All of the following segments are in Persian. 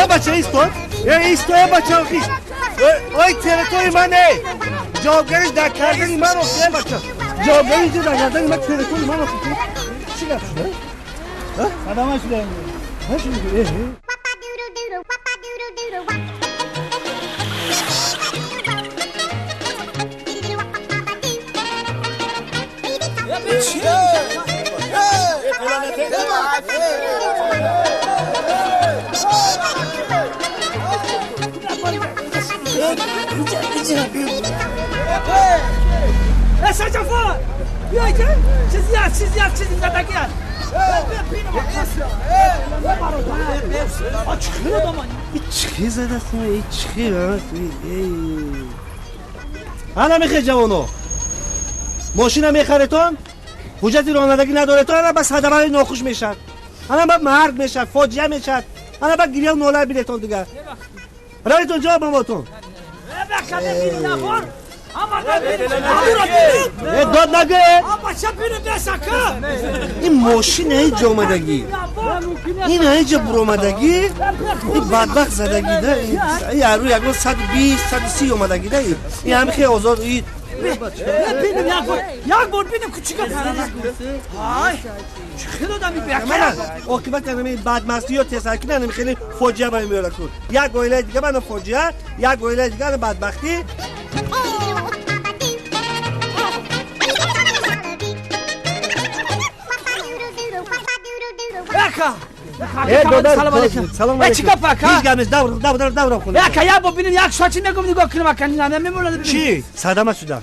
بچه ایستو بچه خیش اوی تلتوی منه جوابگریش در کردنی من اخیه بچه جوابگریش در کردنی من تلتوی من اخیه چی گفت شده؟ آدم شده هاش میگه سجفار بیا اینجا چیزی زدگی هست چی زده است این چی حالا میخواه جوانو ماشین میخرتون حجتی رانندگی نداره تو الان بس هدفهای ناخوش میشد الان با مرگ میشد فاجعه میشد الان با گریه و ناله بیرتون دیگه رایتون جواب باتون داد نگه این ماشین اینجا اومدگی این اینجا برامدگی این بدبخت زدگی ده این هر روی یک 120 130 اومدگی ده این همه خیلی آزاد این ببینم یک بار ببینم کوچیکا های خیلی آدمی بکر عاقبت همین بدمستی و تسکی نه خیلی فاجعه برای میاره کن یک گویله دیگه من فاجعه یک گویله دیگه بدبختی بکر سلام علیکم سلام علیکم چیکار پاکا هیچ گمش دور کنه یا ببینین یک شاتی نگم نگاه کنم مکانی نمیمونه ببین چی صدمه شده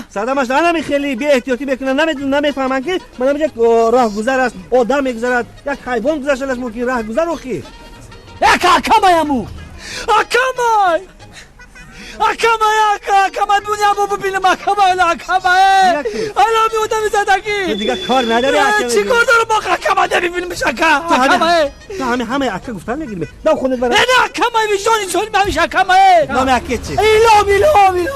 صدمه شده انا خیلی بی احتیاطی میکنن نمیفهمن که من یک راهگذر است آدم میگذرد یک حیوان گذشته است ممکن راهگذر روخی یک اکامایمو اکامای بونیا بو ببینم اکامای حالا میودم زدگی دیگه کار نداری چی کار دارم با اکامای ببینیمش اکامای تو همه اکا گفتن نگیریم نه خودت برای نه اکامای ویژونی همیشه اکامای نام اکه چی ایلام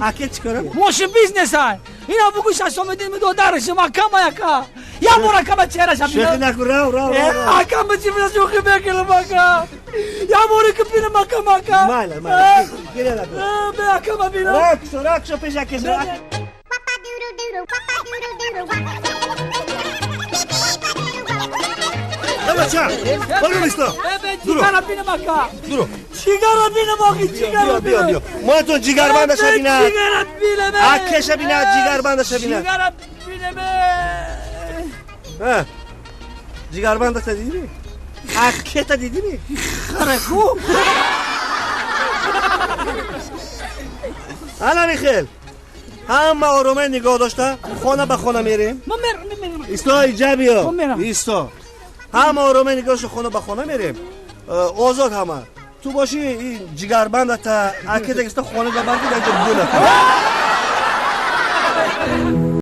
اکه چی کارم موشن بیزنس های اینا بگو ششم دین دو درش ما اکامای اکا یا مور اکامای چهره شب شوخی نکن رو اکامای چی میشه شوخی بگیرم اکا یا مور که بینم اکا مال گیره لگو به اکامای بینم راکشو پیش اکه بچه برو نیستا جیگر بینم اکا درو جیگر بینم آقی بیا ما تو جیگر بندش بینم جیگر بینم اکش بینم جیگر بندش بینم جیگر بینم جیگر بندش دیدی اکه تا دیدی خرکو حالا میخیل همه آرومه نگاه داشته خانه به خانه میریم ما میرم ایستا اینجا بیا ایستا همه آرومه نگاه داشته خانه به خانه میریم آزاد همه تو باشی این جگربند تا اکه دیگه خانه ببندی دیگه بونه